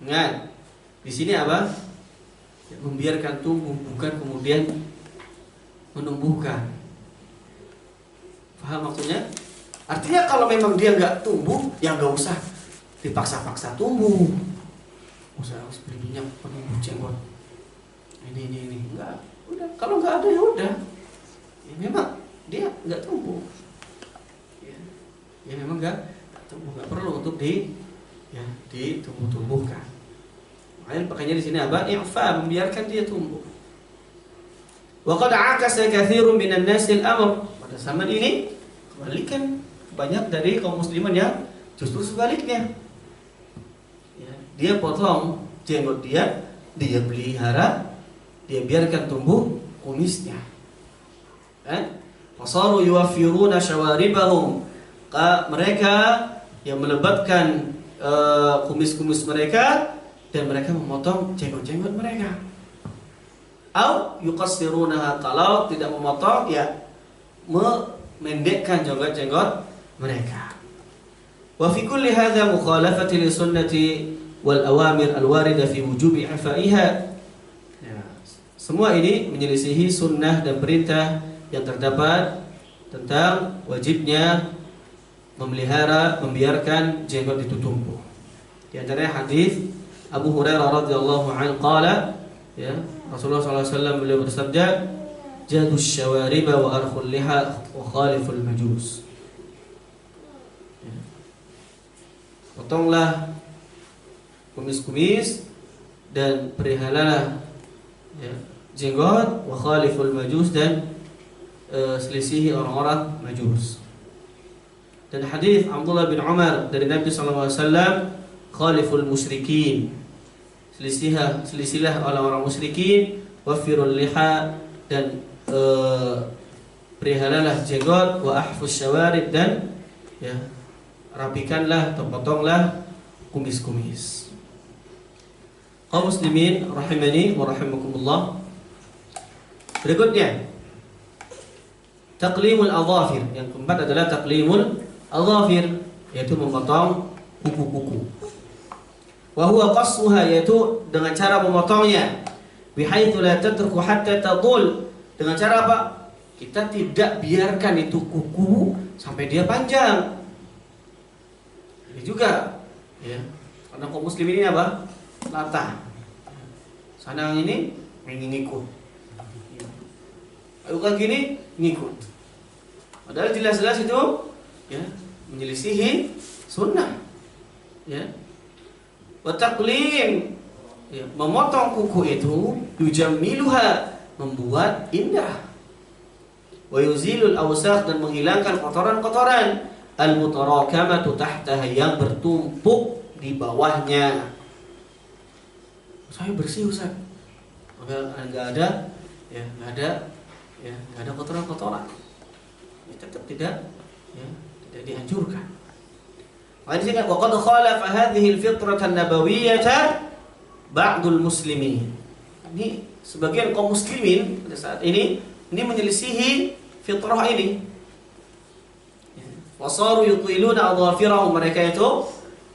Ingat, di sini apa? Membiarkan tumbuh, bukan kemudian menumbuhkan. Paham maksudnya? Artinya kalau memang dia nggak tumbuh, ya nggak usah dipaksa-paksa tumbuh. Usah harus beli minyak penumbuh jenggot. Ini enggak. Udah, kalau nggak ada ya udah. Ya memang dia nggak tumbuh. Ya memang nggak tumbuh, nggak perlu untuk ditumbuh-tumbuhkan. Makanya pakainya di sini apa? I'fa, membiarkan dia tumbuh. Wa qad 'akasa katsirun minan nasi al-amr. Pada zaman ini kebalikan, banyak dari kaum muslimin yang justru sebaliknya. Ya, dia potong jenggot dia pelihara, dia biarkan tumbuh kumisnya. Kan? Fasaru yuwaffiruna syawaribahum. Mereka yang melebatkan kumis-kumis mereka dan mereka memotong jenggot-jenggot mereka. Au yuqassirunaha, kalau tidak memotong ya memendekkan jenggot-jenggot mereka. Wa fi kulli hadza mukhalafati li sunnati wal awamir al warida fi wujubi ifaiha. Ya, semua ini menyelisihi sunnah dan perintah yang terdapat tentang wajibnya memelihara, membiarkan jenggot itu tumbuh. Di antaranya hadis Abu Hurairah radhiyallahu anhu qala, ya, Rasulullah SAW beliau bersabda, jadus syawariba wa arkhul liha wa khaliful majus. Ya. Potonglah kumis-kumis dan perihalalah, ya, jenggot, wa khaliful majus, dan selisihi orang-orang majus. Dan hadis Abdullah bin Umar dari Nabi SAW, khaliful musyrikin, selisilah orang-orang musyrikin, wafirul liha, dan perihalalah jenggot, wa ahfus syawarib, dan ya, rapikanlah atau potonglah kumis-kumis. Kaum muslimin rahimani wa rahimakumullah. Berikutnya taqlimul adhafir. Yang keempat adalah taqlimul adhafir, yaitu memotong kuku-kuku. Wa huwa qassuha, yaitu dengan cara memotongnya, bihaitsu la tatruku hatta tadul, dengan cara apa? Kita tidak biarkan itu kuku sampai dia panjang. Ini juga, ya, karena kaum muslimin ini apa? Latah. Sana yang ini ngikut. Ayo kan gini ngikut. Padahal jelas-jelas itu, ya, menyelisihi sunnah. Ya. Wa taqlim, ya, memotong kuku itu, yujammiluha, membuat indah. Wa yuzilul awsakh, dan menghilangkan kotoran-kotoran, al-mutarakamatu tahtaha, yang bertumpuk di bawahnya. Saya bersih Ustaz. Enggak ada, ya, enggak ada kotoran-kotoran. Ya, tetap tidak dianjurkan. Hadis ini waqad khalafa hadhihi al-fitrah an-nabawiyyah ba'dul muslimin. Ini sebagian kaum muslimin pada saat ini menyelisihi fitrah ini. Wasaru yutiluna adhafirahum, mereka itu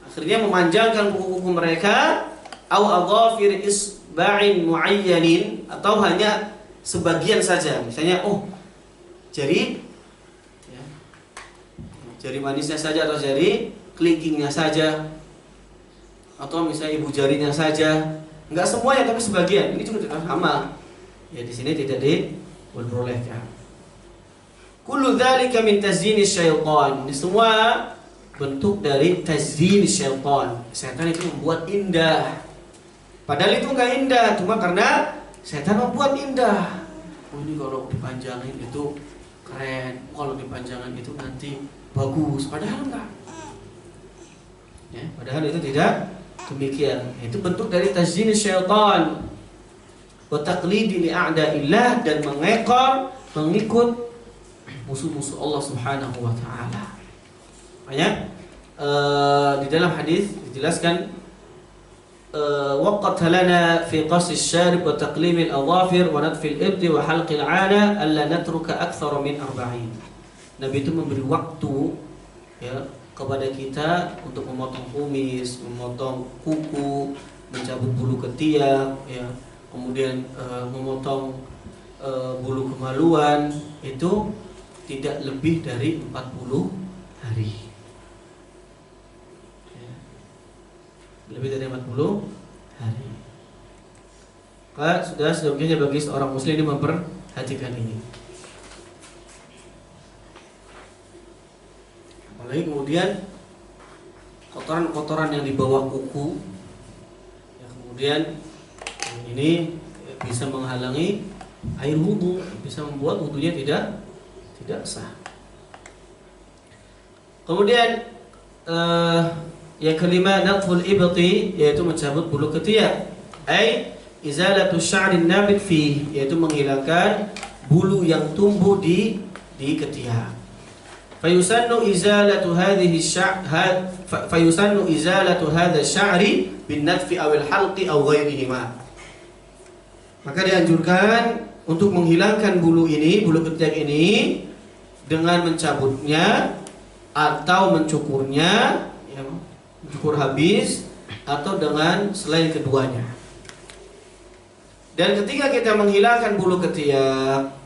akhirnya memanjangkan kuku-kuku mereka, au adhafir isba'in muayyanin, atau hanya sebagian saja. Misalnya, jari, ya, jari manisnya saja, atau jari kelingkingnya saja, atau misalnya ibu jarinya saja. Enggak semuanya, tapi sebagian. Ini juga tidak sama. Ya, di sini tidak diperbolehkan. Kullu dzalika min tazyini syaitan. Ini semua bentuk dari tazyini syaitan. Setan itu membuat indah. Padahal itu enggak indah, cuma karena setan membuat indah. Ini kalau dipanjangin itu keren, kalau dipanjangin itu nanti bagus. Padahal enggak. Ya, padahal itu tidak demikian. Itu bentuk dari tazyini syaitan. Wa taqlidi li a'da'illah, dan mengikut musuh-musuh Allah Subhanahu wa taala. Makanya di dalam hadis dijelaskan waqat lana fi qas asy-syarib wa taqlim al-adhafir wa nadf al-ibd wa halq al-'ana alla natruka akthar min 40. Nabi itu memberi waktu, ya, kepada kita untuk memotong kumis, memotong kuku, mencabut bulu ketiak, ya, kemudian memotong bulu kemaluan, itu tidak lebih dari 40 hari. Ya. Lebih dari 40 hari. Maka sudah seyogianya bagi seorang muslim ini memperhatikan ini. Apalagi kemudian kotoran-kotoran yang di bawah kuku, ya, kemudian ini bisa menghalangi air wudu, bisa membuat wudunya tidak sah. Kemudian yang kelima, natful ibti, yaitu mencabut bulu ketiak, izalatu sya'rin nabit fi, yaitu menghilangkan bulu yang tumbuh di ketiak. Fayusannu izalatu hadhihi fayusannu izalatu hadha sya'ri bin natfi awil halqi aw ghairihima. Maka dianjurkan untuk menghilangkan bulu ketiak ini dengan mencabutnya atau mencukurnya, ya, mencukur habis, atau dengan selain keduanya. Dan ketika kita menghilangkan bulu ketiak,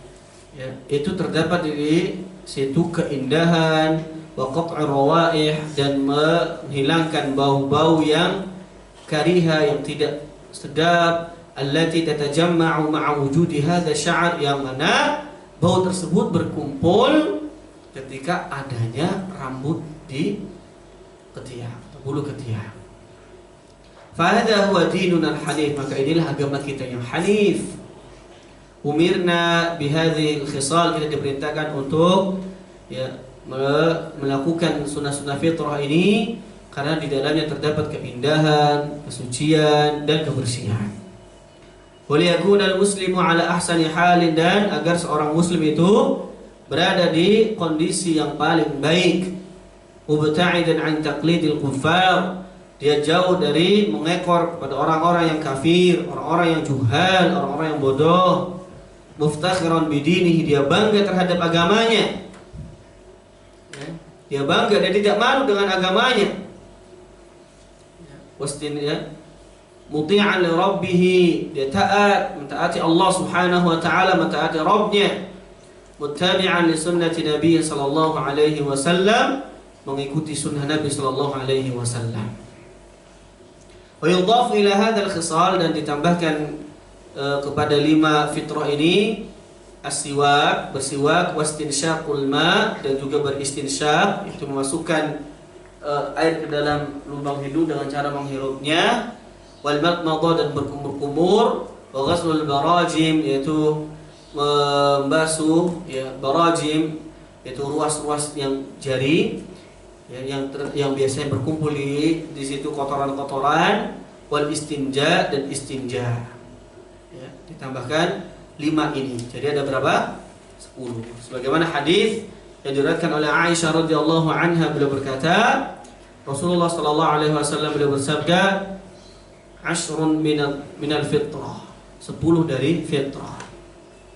ya, itu terdapat di situ keindahan, wa qat'ur rawaih, dan menghilangkan bau-bau yang kariha, yang tidak sedap, allati tatajamma'u ma'a wujudi hadha sya'r, yang mana bau tersebut berkumpul ketika adanya rambut di ketiak, bulu ketiak. Fahadha huwa dinuna al-hanif, maka inilah agama kita yang hanif. Umirna bihadhil khisal, kita diperintahkan untuk, ya, melakukan sunnah-sunnah fitrah ini karena di dalamnya terdapat keindahan, kesucian, dan kebersihan. Waliyakuna al-muslimu ala ahsani halin, dan agar seorang muslim itu berada di kondisi yang paling baik. Mubta'idan an taqlidil kuffar, dia jauh dari mengekor kepada orang-orang yang kafir, orang-orang yang juhal, orang-orang yang bodoh. Muftakhiran bidinihi, dia bangga terhadap agamanya, ya, dia bangga, dia tidak malu dengan agamanya. Wastin, ya, muti'an li rabbih, dia mentaati Allah Subhanahu wa taala, mentaati Rabbnya. Muttabi'an li sunnati Nabi sallallahu alaihi wasallam, mengikuti sunnah Nabi sallallahu alaihi wasallam. Wa yudhaf ila hadzal khisal, dan ditambahkan kepada 5 fitrah ini as-siwak, bersiwak, wastinsyaqul ma, dan juga beristinsyaq, itu memasukkan air ke dalam lubang hidung dengan cara menghirupnya, wal madmadah, dan berkumur-kumur, wa ghaslul barajim, yaitu membasuh, ya, barajim, yaitu ruas-ruas yang jari, ya, yang biasanya berkumpul di situ kotoran-kotoran, wal istinja, dan istinja. Ya, ditambahkan 5 ini. Jadi ada berapa? 10. Sebagaimana hadis yang diriwayatkan oleh Aisyah radhiyallahu anha, beliau berkata, Rasulullah sallallahu alaihi wasallam beliau bersabda, "Ashrun minal fitrah." 10 dari fitrah.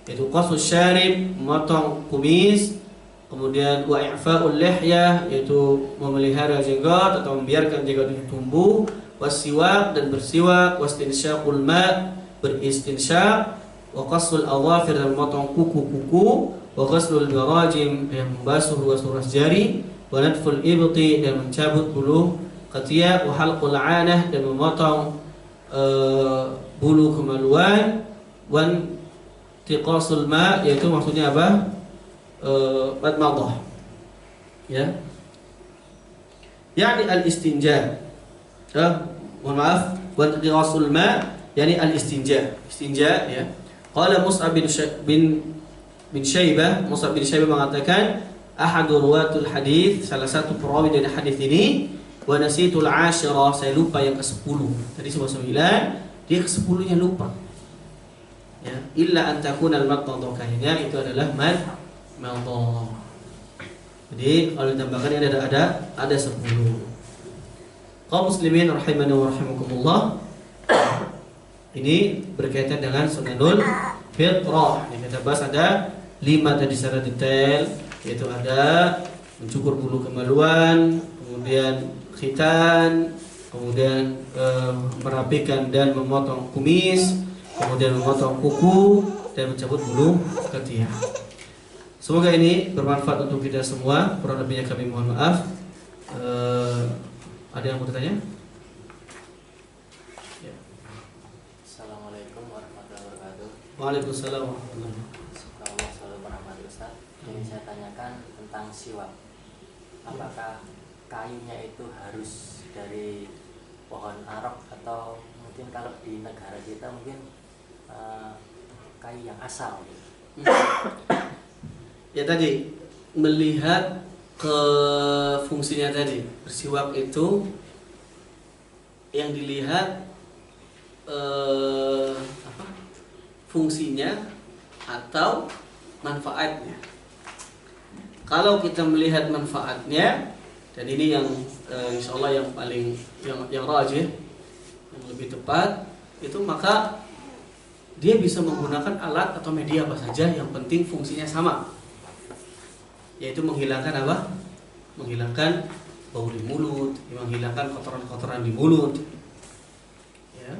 Yaitu qasus syarib, memotong kumis, kemudian wa i'fa'ul lihyah, yaitu memelihara jenggot atau membiarkan jenggot itu tumbuh, wasiwak, dan bersiwak, wastinsyaqul ma, beristinsyaq, wa qasul adhafir, dan memotong kuku-kuku, wa ghaslul barajim, yang membasuh ruas-ruas jari, wa nadful ibti, dan mencabut bulu ketiak, wa halqul 'anah, dan memotong bulu kemaluan, wa tiqasul ma, yaitu maksudnya apa? Madmadah, ya, yakni al-istinja. Mohon maaf, wa tiqasul ma, yakni al-istinja, istinja, ya. Qala Mus'ab bin Syaibah, Mus'ab bin Syaibah mengatakan, ahadu ruwatul hadis, salah satu perawi dari hadis ini, wa nasitul 'ashira, saya lupa yang ke-10. Tadi sebab 9, dia ke-10-nya lupa. Ya, illa an takuna al-madmadah, kayaknya itu adalah madmadah. Jadi kalau ditambahkan ini ada 10. Kaum muslimin rahimani wa rahimakumullah, ini berkaitan dengan sunanul fitrah. Yang kita bahas ada 5 tadi secara detail, yaitu ada mencukur bulu kemaluan, kemudian khitan, kemudian merapikan dan memotong kumis, kemudian memotong kuku dan mencabut bulu ketiak. Semoga ini bermanfaat untuk kita semua. Kurang lebihnya kami mohon maaf. Ada yang mau bertanya? Ya. Assalamualaikum warahmatullahi wabarakatuh. Waalaikumsalam warahmatullahi Semoga Allah selalu merahmati Ustaz. Jadi saya tanyakan tentang siwak. Apakah kayunya itu harus dari pohon arok atau mungkin kalau di negara kita mungkin kayu yang asal gitu. Ya tadi melihat ke fungsinya tadi, bersiwak itu yang dilihat fungsinya atau manfaatnya. Kalau kita melihat manfaatnya, dan ini yang insya Allah yang paling yang rajih, yang lebih tepat itu, maka dia bisa menggunakan alat atau media apa saja, yang penting fungsinya sama, yaitu menghilangkan apa? Menghilangkan bau di mulut, menghilangkan kotoran-kotoran di mulut. Ya,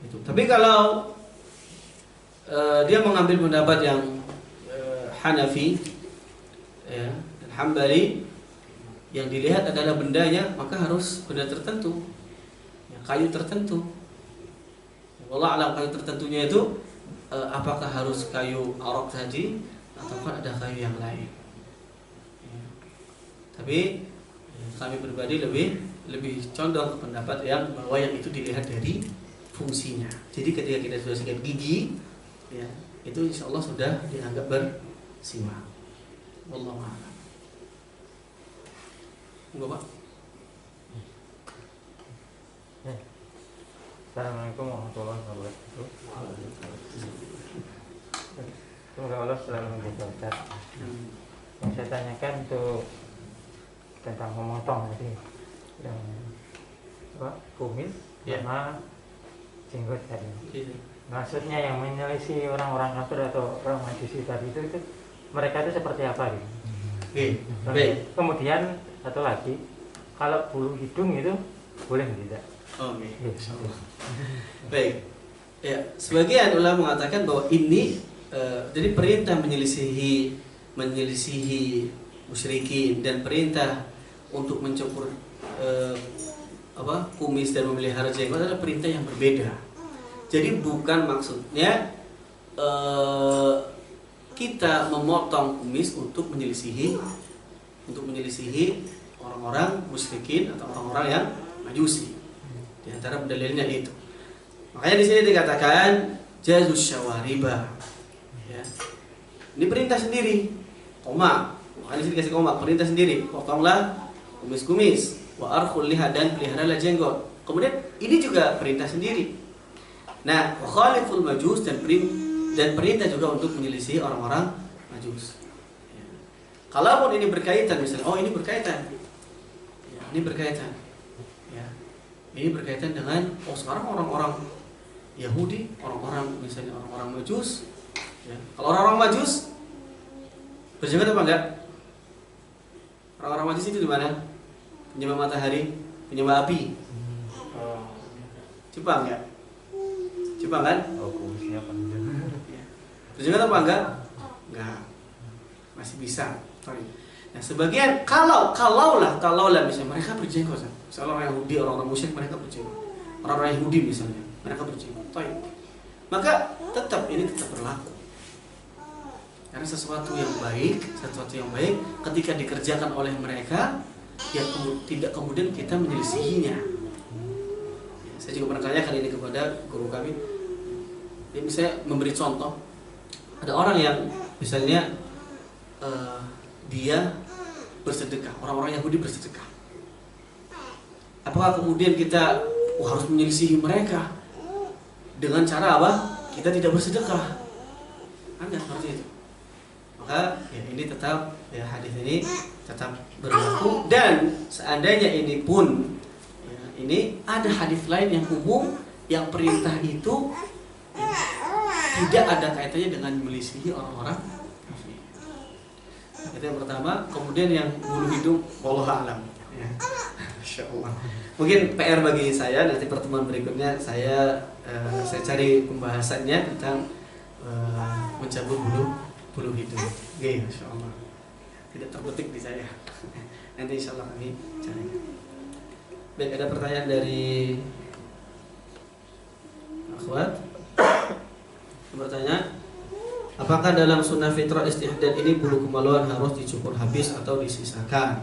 itu. Tapi kalau dia mengambil pendapat yang Hanafi, ya, dan Hambali, yang dilihat adalah bendanya, maka harus benda tertentu, ya, kayu tertentu. Wallah alam, kayu tertentunya itu apakah harus kayu arok tadi ataukah ada kayu yang lain. Ya. Tapi kami pribadi lebih condong ke pendapat yang bahwa yang itu dilihat dari fungsinya. Jadi ketika kita sudah sikat gigi, ya, itu insya Allah sudah dianggap bersiwak. Wallahu a'lam. Enggak, Pak? Assalamualaikum warahmatullahi wabarakatuh. Semoga Allah selalu menjaga Ustaz. Yang saya tanyakan untuk tentang memotong tadi, yang kumis sama jenggot tadi. Maksudnya yang menyelisih orang-orang kafir atau orang majusi tadi itu mereka itu seperti apa gitu? Baik. Kemudian satu lagi, kalau bulu hidung itu boleh tidak? Oke. Baik. Ya, sebagian ulama mengatakan bahwa ini jadi perintah menyelisihi musyrikin dan perintah untuk mencukur kumis dan memelihara jenggot adalah perintah yang berbeda. Jadi bukan maksudnya kita memotong kumis untuk menyelisihi orang-orang musyrikin atau orang-orang yang majusi. Di antara dalilnya itu. Makanya di sini dikatakan jazus syawariba. Ya. Ini perintah sendiri. Koma. Makanya di sini dikasih koma, perintah sendiri. Potonglah kumis-kumis, wa arkhul liha, dan peliharalah jenggot. Kemudian ini juga perintah sendiri. Nah, wa khaliful majus, dan perintah juga untuk menyelisih orang-orang majus. Ya. Kalaupun ini berkaitan, misalnya, oh ini berkaitan. Ya, ini berkaitan. Ya. Ini berkaitan dengan sekarang orang-orang Yahudi, misalnya orang-orang Majus, ya. Kalau orang-orang Majus berjenggot apa enggak? Orang-orang Majus itu di mana? Penyembah matahari, penyembah api. Jepang ya? Jepang kan? Ya. Berjenggot apa enggak? Enggak. Masih bisa. Nah, sebagian kalaulah misalnya mereka berjenggot. Misalnya orang Yahudi, orang-orang musyrik mereka berjenggot. Orang-orang Yahudi misalnya, mereka berjenggot. Maka ini tetap berlaku. Karena sesuatu yang baik ketika dikerjakan oleh mereka, ya tidak kemudian kita menyelisihinya. Ya, saya juga pernah tanyakan ini kepada guru kami. Dia misalnya memberi contoh, ada orang yang misalnya dia bersedekah, orang-orang Yahudi bersedekah. Apakah kemudian kita harus menyelisihi mereka dengan cara apa? Kita tidak bersedekah. Anda seperti itu. Maka ya ini tetap, ya hadis ini tetap berlaku, dan seandainya ini pun ya, ini ada hadis lain yang umum yang perintah itu tidak ada kaitannya dengan menyelisihi orang-orang. Itu yang pertama. Kemudian yang bulu hidung, wallahu a'lam. Ya. Masya Allah. Mungkin PR bagi saya nanti pertemuan berikutnya saya cari pembahasannya tentang mencabut bulu hidung. Oke, Masya Allah. Tidak terbetik di saya. Nanti insya Allah kami cari. Baik, ada pertanyaan dari akhwat. Bertanya, apakah dalam sunnah fitrah istihdad ini bulu kemaluan harus dicukur habis atau disisakan?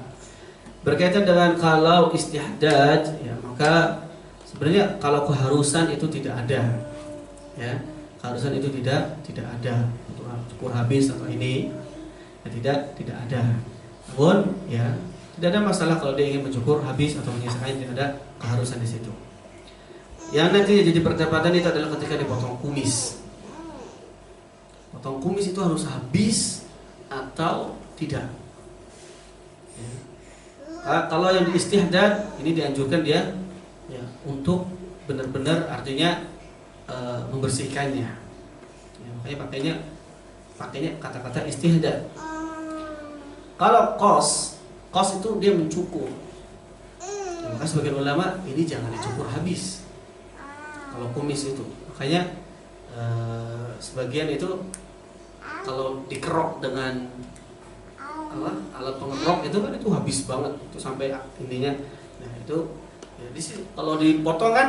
Berkaitan dengan kalau istihdad, ya, maka sebenarnya kalau keharusan itu tidak ada, ya, keharusan itu tidak ada untuk cukur habis atau ini, ya, tidak ada. Namun, ya, tidak ada masalah kalau dia ingin mencukur habis atau menyisakan, tidak ada keharusan di situ. Yang nanti jadi perdebatan itu adalah ketika dipotong kumis. Potong kumis itu harus habis atau tidak? Ya. Kalau yang istihdad ini dianjurkan dia, ya, untuk benar-benar artinya membersihkannya. Ya, makanya pakainya kata-kata istihdad. Kalau kos itu dia mencukur. Ya, maka sebagian ulama ini jangan dicukur habis. Kalau kumis itu, makanya sebagian itu kalau dikerok dengan alat pengerok itu kan itu habis banget, itu sampai ininya. Nah itu ya, kalau dipotong kan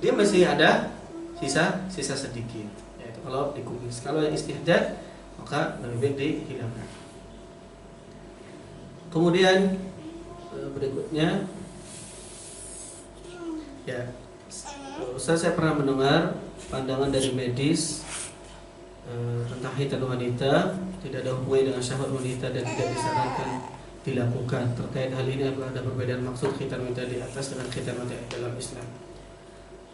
dia masih ada sisa sedikit. Ya, itu kalau di kumis. Kalau yang istihdad maka lebih baik dihilangkan. Kemudian berikutnya, ya, Ustaz, saya pernah mendengar pandangan dari medis tentang khitan wanita tidak ada hubungannya dengan syahwat wanita dan tidak disarankan dilakukan. Terkait hal ini, apakah ada perbedaan maksud khitan wanita di atas dengan khitan wanita dalam Islam?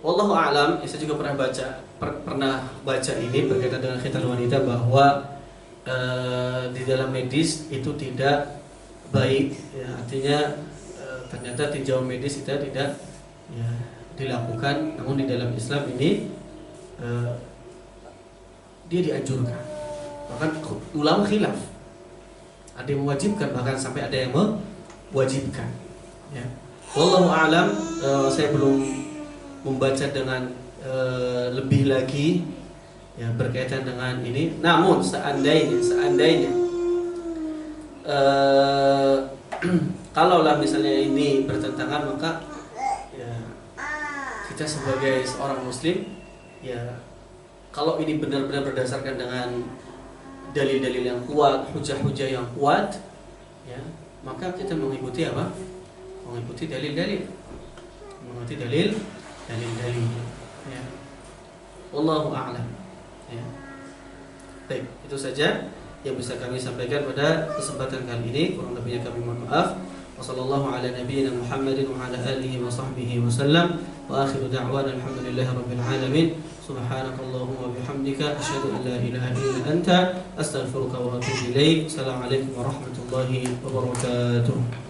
Wallahu a'lam. Saya juga pernah baca ini berkaitan dengan khitan wanita bahwa di dalam medis itu tidak baik, ya, artinya ternyata tinjauan medis kita tidak, ya, dilakukan. Namun di dalam Islam ini dia dianjurkan. Bahkan ulama khilaf, ada yang mewajibkan, bahkan sampai ada yang mewajibkan, ya. Wallahu a'lam. Saya belum membaca dengan lebih lagi, ya, berkaitan dengan ini. Namun seandainya kalaulah misalnya ini bertentangan, maka ya, kita sebagai seorang muslim, ya, kalau ini benar-benar berdasarkan dengan dalil-dalil yang kuat, hujah-hujah yang kuat, ya, maka kita mengikuti apa? Mengikuti dalil-dalil, ya. Wallahu a'lam, ya. Baik, itu saja yang bisa kami sampaikan pada kesempatan kali ini. Kurang lebihnya kami mohon maaf. Wassallallahu ala nabiyyina Muhammadin wa ala alihi wa sahbihi wa sallam. Wa akhiru da'wana alhamdulillahi rabbil alamin. Subhanakallahumma wa bihamdika asyhadu an la ilaha illa anta astaghfiruka wa atubu ilaik. Assalamualaikum warahmatullahi wabarakatuh.